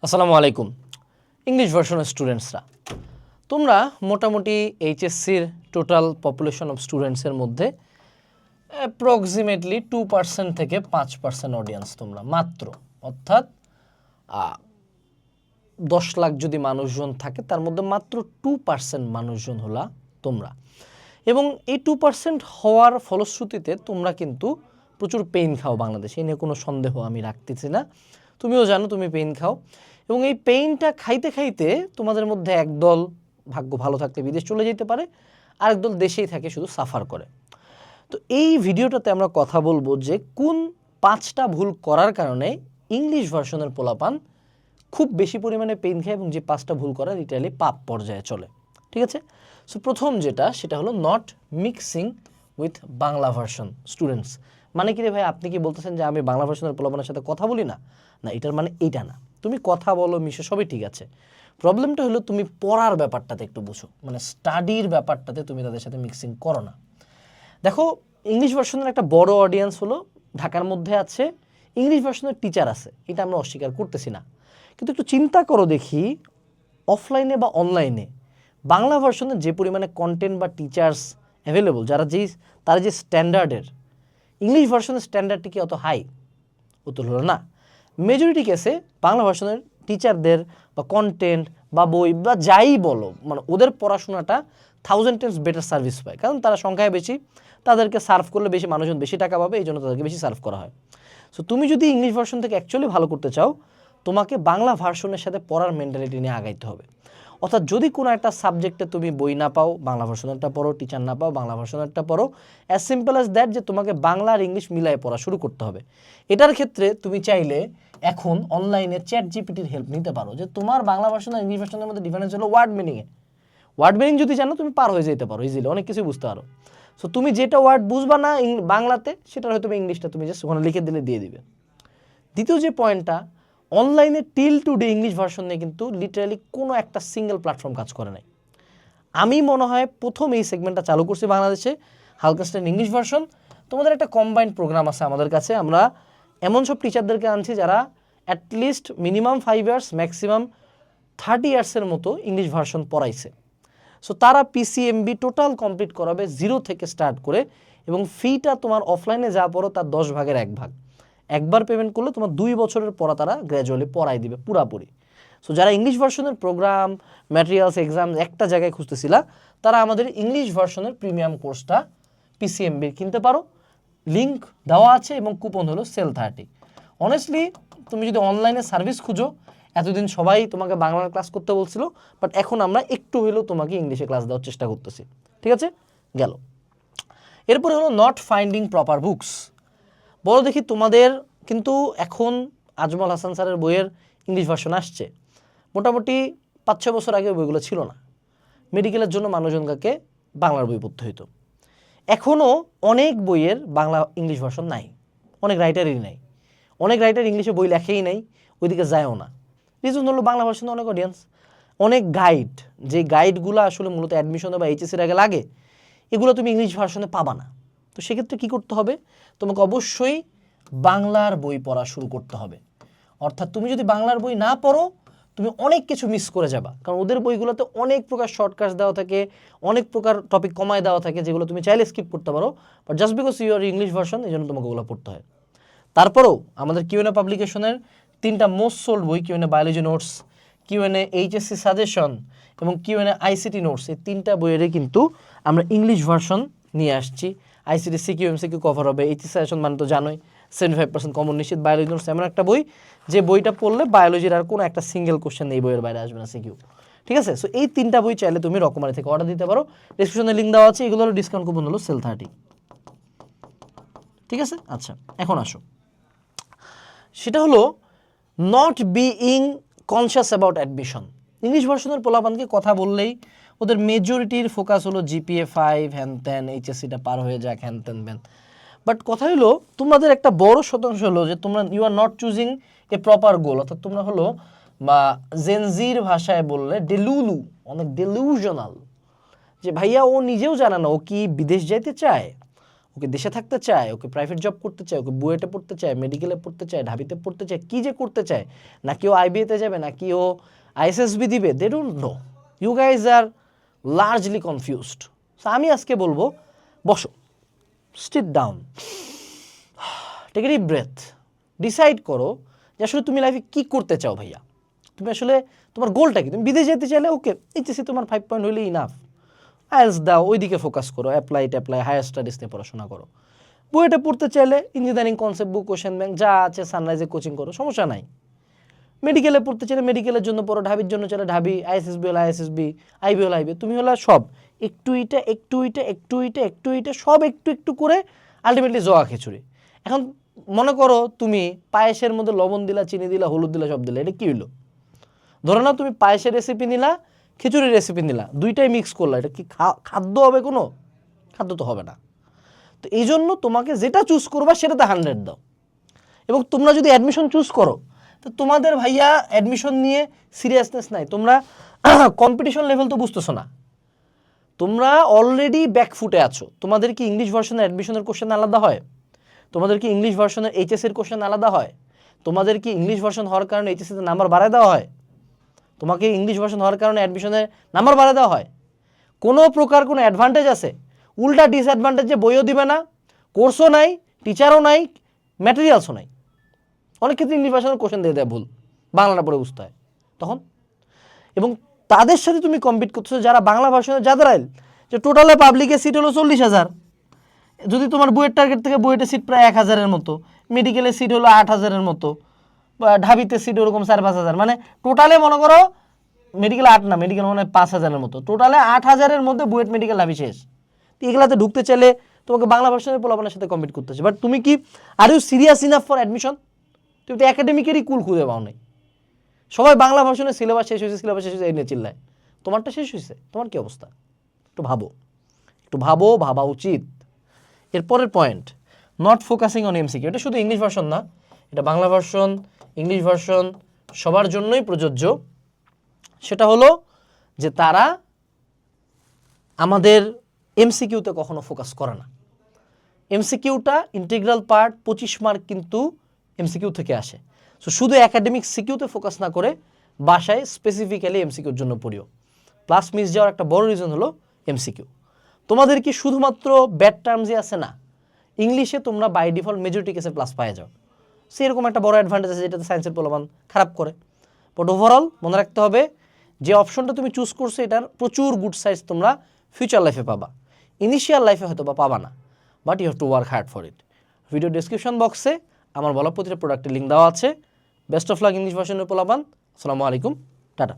আসসালামু আলাইকুম। ইংলিশ ভার্সনের স্টুডেন্টসরা, তোমরা মোটামুটি এইচএসসির টোটাল পপুলেশন অফ স্টুডেন্টসের মধ্যে অ্যাপ্রক্সিমেটলি 2% থেকে 5% অডিয়েন্স তোমরা মাত্র, অর্থাৎ 10 লাখ যদি মানুষজন থাকে তার মধ্যে মাত্র 2% মানুষজন হলা তোমরা। এবং এই 2% হওয়ার ফলশ্রুতিতে তোমরা কিন্তু প্রচুর পেইন খাও বাংলাদেশে, এই নিয়ে কোনো সন্দেহ আমি রাখতেছি না। তুমিও জানো তুমি পেইন খাও, এবং এই পেইনটা খাইতে খাইতে তোমাদের মধ্যে একদল ভাগ্য ভালো থাকতে বিদেশ চলে যেতে পারে, আরেক দল দেশেই থাকে শুধু সাফার করে। তো এই ভিডিওটাতে আমরা কথা বলবো যে কোন 5টা ভুল করার কারণে ইংলিশ ভার্সনের পোলাপান খুব বেশি পরিমাণে পেইন খায় এবং যে 5টা ভুল করা লিটারালি পাপ পর্যায়ে চলে। ঠিক আছে? সো প্রথম যেটা সেটা হলো not mixing with Bangla version students. মানে কি রে ভাই, আপনি কি বলতেছেন যে আমি বাংলা ভার্সনের পোলাপানের সাথে কথা বলি না? না, এটার মানে এইটা না। তুমি কথা বলো, মিশে, সবই ঠিক আছে। প্রবলেমটা হলো তুমি পড়ার ব্যাপারটাতে একটু বুঝো, মানে স্টাডির ব্যাপারটাতে তুমি তাদের সাথে মিক্সিং করো না। দেখো, ইংলিশ ভার্সনের একটা বড় অডিয়েন্স হলো ঢাকার মধ্যে আছে, ইংলিশ ভার্সনের টিচার আছে, এটা আমরা অস্বীকার করতেছি না। কিন্তু একটু চিন্তা করো দেখি, অফলাইনে বা অনলাইনে বাংলা ভার্সনের যে পরিমাণে কন্টেন্ট বা টিচার্স অ্যাভেলেবল, তারা যে স্ট্যান্ডার্ডের, ইংলিশ ভার্সনের স্ট্যান্ডার্ডটি কি অত হাই? উত্তর হলো না। মেজরিটি কেসে বাংলা ভার্সনের টিচারদের বা কন্টেন্ট বা বই বা যাই বলো, মানে ওদের পড়াশোনাটা 1000 টাইমস বেটার সার্ভিস পায়, কারণ তারা সংখ্যায় বেশি, তাদেরকে সার্ভ করলে বেশি মানুষজন বেশি টাকা পাবে, এই জন্য তাদেরকে বেশি সার্ভ করা হয়। সো তুমি যদি ইংলিশ ভার্সন থেকে অ্যাকচুয়ালি ভালো করতে চাও, তোমাকে বাংলা ভার্সনের সাথে পড়ার মেন্টালিটি নিয়ে আগাইতে হবে। অর্থাৎ যদি কোনো একটা সাবজেক্টে তুমি বই না পাও, বাংলা ভার্সনেরটা পড়ো, টিচার না পাও, বাংলা ভার্সনেরটা পড়ো। অ্যাজ সিম্পল অ্যাজ দ্যাট, যে তোমাকে বাংলা আর ইংলিশ মিলায়ে পড়া শুরু করতে হবে। এটার ক্ষেত্রে তুমি চাইলে এখন অনলাইনে চ্যাট জিপিটির হেল্প নিতে পারো, যে তোমার বাংলা ভার্সন আর ইংলিশ ভার্সনের মধ্যে ডিফারেন্স হলো ওয়ার্ড মিনিংয়ে। ওয়ার্ড মিনিং যদি জানো, তুমি পার হয়ে যেতে পারো ইজিলি, অনেক কিছুই বুঝতে পারো। সো তুমি যেটা ওয়ার্ড বুঝবা না বাংলাতে, সেটা হয়তো ইংলিশটা তুমি জাস্ট ওখানে লিখে দিলে দিয়ে দিবে। দ্বিতীয় যে পয়েন্টটা, অনলাইনে টিল টুডে ইংলিশ ভার্সন নিয়ে কিন্তু লিটারালি কোনো একটা সিঙ্গেল প্ল্যাটফর্ম কাজ করে নাই। আমি মনে হয় প্রথম এই সেগমেন্টটা চালু করছি বাংলাদেশে, হালকাস্টাইন ইংলিশ ভার্সন। তোমাদের একটা কম্বাইন্ড প্রোগ্রাম আছে আমাদের কাছে, আমরা এমন সব টিচারদেরকে আনছি যারা অ্যাটলিস্ট মিনিমাম 5 ইয়ার্স, ম্যাক্সিমাম 30 ইয়ার্সের মতো ইংলিশ ভার্সন পড়াইছে। সো তারা পিসিএমবি টোটাল কমপ্লিট করাবে 0 থেকে স্টার্ট করে, এবং ফিটা তোমার অফলাইনে যা পড়ো তার 10 ভাগের 1 ভাগ। একবার পেমেন্ট করলে তোমার 2 বছরের পড়া তারা গ্র্যাজুয়ালি পড়াই দিবে পুরাপুরি। সো যারা ইংলিশ ভার্সনের প্রোগ্রাম, ম্যাটেরিয়ালস, এক্সাম একটা জায়গায় খুঁজতেছিলা, তারা আমাদের ইংলিশ ভার্সনের প্রিমিয়াম কোর্সটা পিসিএমবির কিনতে পারো। লিঙ্ক দেওয়া আছে এবং কুপন হলো SEL30। অনেস্টলি তুমি যদি অনলাইনে সার্ভিস খুঁজো, এতদিন সবাই তোমাকে বাংলার ক্লাস করতে বলছিল, বাট এখন আমরা একটু হলেও তোমাকে ইংলিশে ক্লাস দেওয়ার চেষ্টা করতেছি। ঠিক আছে, গেল। এরপরে হলো নট ফাইন্ডিং প্রপার বুকস। বলো দেখি, তোমাদের কিন্তু এখন আজমল হাসান স্যারের বইয়ের ইংলিশ ভার্সন আসছে। মোটামুটি 5-6 বছর আগে বইগুলো ছিল না। মেডিকেলের জন্য মানুষজনকে বাংলার বই পড়তে হইতো। এখনও অনেক বইয়ের বাংলা ইংলিশ ভার্সন নাই, অনেক রাইটারই নাই, অনেক রাইটার ইংলিশে বই লেখেই নাই, ওইদিকে যায়ও না। রিজন হলো বাংলা ভার্সনে অনেক অডিয়েন্স, অনেক গাইড, যে গাইডগুলো আসলে মূলত অ্যাডমিশনে বা এইচএসির আগে লাগে, এগুলো তুমি ইংলিশ ভার্সনে পাবা না। তো সেক্ষেত্রে কী করতে হবে, তোমাকে অবশ্যই বাংলার বই পড়া শুরু করতে হবে। অর্থাৎ তুমি যদি বাংলার বই না পড়ো, তুমি অনেক কিছু মিস করে যাবা, কারণ ওদের বইগুলোতে অনেক প্রকার শর্টকাটস দেওয়া থাকে, অনেক প্রকার টপিক কমায় দেওয়া থাকে, যেগুলো তুমি চাইলে স্কিপ করতে পারো, but just because you are English version, এই জন্য তোমাকে ওগুলো পড়তে হয়। তারপরেও আমাদের কিউএনএ পাবলিকেশনের 3টা মোস্ট সোল্ড বই, QnA biology notes, QnA HSC suggestion এবং কিউএনএ আইসিটি নোটস, এই 3টা বইয়েরই কিন্তু আমরা ইংলিশ ভার্সন নিয়ে আসছি। আইসিটি সিকিউ এমসিকিউ কভার হবে, এইচএসসি সাজেশন মানে তো জানোই 75% কমন নিশ্চিত। বায়োলজি নোটস এমন একটা বই, যে বইটা পড়লে বায়োলজির আর কোনো একটা সিঙ্গেল কোশ্চেন এই বইয়ের বাইরে আসবে না, সিকিউ। ঠিক আছে, সো এই 3টা বই চাইলে তুমি রকমারি থেকে অর্ডার দিতে পারো, ডিসক্রিপশনে লিঙ্ক দেওয়া আছে। এগুলোর ডিসকাউন্ট কুপন হলো SEL30। ঠিক আছে, আচ্ছা এখন আসো, সেটা হলো not being conscious about admission. English ভার্সনের পোলাপানকে কথা বললেই ওদের মেজরিটির ফোকাস হলো জিপিএ 5, হ্যান ত্যান, এইচএসসিটা পার হয়ে যাক, হ্যান ত্যান ব্যান। বাট কথা হলো তোমাদের একটা বড় শতাংশ হলো যে তোমরা you are not choosing a proper goal, অর্থাৎ তোমরা হলো বা জেনজির ভাষায় বললে ডেলুলু, অনেক ডেলিউশনাল, যে ভাইয়া ও নিজেও জানে না ও কি বিদেশ যাইতে চায়, ওকে দেশে থাকতে চায়, ওকে প্রাইভেট জব করতে চায়, ওকে বুয়েটে পড়তে চায়, মেডিকেলে পড়তে চায়, ঢাবিতে পড়তে চায়, কি যে করতে চায়, নাকি ও আইবিএতে যাবে, নাকি ও আইএসএসবি দিবে, they don't know. You guys are largely confused. So আমি আজকে বলবো বসো, sit down, take a deep breath, decide করো যে আসলে তুমি লাইফে কী করতে চাও ভাইয়া। তুমি আসলে তোমার গোলটা কি? তুমি বিদেশ যেতে চাইলে ওকে, এইচএসসি তোমার 5 পয়েন্ট হইলে ইনাফ, আইএলস দাও, ওইদিকে ফোকাস করো, অ্যাপ্লাই হায়ার স্টাডিজ নিয়ে পড়াশোনা করো। বুয়েটে পড়তে চাইলে ইঞ্জিনিয়ারিং কনসেপ্ট বুক, কোশ্চেন ব্যাংক যা আছে সানরাইজে কোচিং করো, সমস্যা নাই। মেডিকেলে পড়তে চাইলে মেডিকেলের জন্য পড়ো, ঢাবির জন্য চাইলে ঢাবি, আইএসএসবি হলো আইএসএসবি, আইবি হলো আইবি। তুমি হলো সব একটু ইটা সব একটু একটু করে আলটিমেটলি জোয়া খিচুড়ি। এখন মনে করো তুমি পায়েসের মধ্যে লবণ দিলা, চিনি দিলা, হলুদ দিলা, সব দিলা, এটা কী হইলো? ধরো না তুমি পায়েসের রেসিপি নিলা, খিচুড়ির রেসিপি নিলা, দুইটাই মিক্স করলা, এটা কি খাদ্য হবে? কোনো খাদ্য তো হবে না। তো এই জন্য তোমাকে যেটা চুজ করবা সেটাতে 100 দাও। এবং তোমরা যদি অ্যাডমিশন চুজ করো তো তোমাদের ভাইয়া অ্যাডমিশন নিয়ে সিরিয়াসনেস নাই, তোমরা কম্পিটিশন লেভেল তো বুঝতেছো না, তোমরা অলরেডি ব্যাকফুটে আছো। তোমাদের কি ইংলিশ ভার্সনের অ্যাডমিশনের কোশ্চেন আলাদা হয়? তোমাদের কি ইংলিশ ভার্সনের এইচএসের কোশ্চেন আলাদা হয়? তোমাদের কি ইংলিশ ভার্সন হওয়ার কারণে এইচএসিতে নাম্বার বাড়ায় দেওয়া হয়? তোমাকে ইংলিশ ভার্সন হওয়ার কারণে অ্যাডমিশনের নাম্বার বাড়ায় দেওয়া হয়? কোনো প্রকার কোনো অ্যাডভান্টেজ আছে? উল্টা ডিসঅ্যাডভান্টেজ, যে বইও দিবে না, কোর্সও নাই, টিচারও নাই, ম্যাটেরিয়ালসও নাই। অনেক ক্ষেত্রে ইংলিশ ভার্সনের কোশ্চেন দিয়ে দেয় ভুল, বাংলাটা পড়ে বুঝতে হয় তখন। এবং তাদের সাথে তুমি কম্পিট করতেছো যারা বাংলা ভার্সনের, যাদের আইল যে টোটালে পাবলিকের সিট হলো 40,000, যদি তোমার বইয়ের টার্গেট থেকে বুয়েটের সিট প্রায় 1,000-এর মতো, মেডিকেলের সিট হলো 8,000-এর মতো, বা ঢাবিতে সিট ওরকম 4-5,000, মানে টোটালে মনে করো মেডিকেল 8 না, মেডিকেল মনে হয় 5,000-এর মতো, টোটালে 8,000-এর মধ্যে বুয়েট মেডিকেল ঢাবি শেষ। এগুলাতে ঢুকতে চাইলে তোমাকে বাংলা ভার্সনের পোলাপানের সাথে কম্পিট করতে হচ্ছে। বাট তুমি কি are you serious enough for admission? তুমি তো একাডেমিকেরই কুল খুঁজে পাও নাই। সবাই বাংলা ভার্সনের সিলেবাস শেষ হয়েছে, এই নিয়ে চিল্লায়, তোমারটা শেষ হয়েছে, তোমার কি অবস্থা? একটু ভাবো, ভাবা উচিত। এরপরের point, not focusing on MCQ. এটা শুধু ইংলিশ ভার্সন না, এটা বাংলা ভার্সন, ইংলিশ ভার্সন সবার জন্যই প্রযোজ্য। সেটা হলো যে তারা আমাদের এমসিকিউতে কখনো ফোকাস করে না। এমসিকিউটা ইন্টিগ্রাল পার্ট, 25 মার্ক কিন্তু এমসিকিউ থেকে আসে। সো শুধু একাডেমিক সিকিউতে ফোকাস না করে বাসায় স্পেসিফিক্যালি এমসিকিউর জন্য পড়িও। প্লাস মিস যাওয়ার একটা বড় রিজন হলো এমসিকিউ। তোমাদের কি শুধুমাত্র ব্যাড টার্মসই আছে? না, ইংলিশে তোমরা বাই ডিফল্ট মেজরিটি কেসে প্লাস পায়ে যাও। সেরকম একটা বড় অ্যাডভান্টেজ আছে যেটাতে সায়েন্সের পোলাপান খারাপ করে। বাট ওভারঅল মনে রাখতে হবে যে অপশনটা তুমি চুজ করছো এটার প্রচুর গুড সাইজ তোমরা ফিউচার লাইফে পাবা, ইনিশিয়াল লাইফে হয়তো বা পাবা না, but you have to work hard for it. Video description বক্সে আমার বলা প্রতিটা প্রোডাক্টের লিঙ্ক দেওয়া আছে। বেস্ট অফ লাক ইংলিশ ভার্সনের পোলাপান। আসসালামু আলাইকুম, টাটা।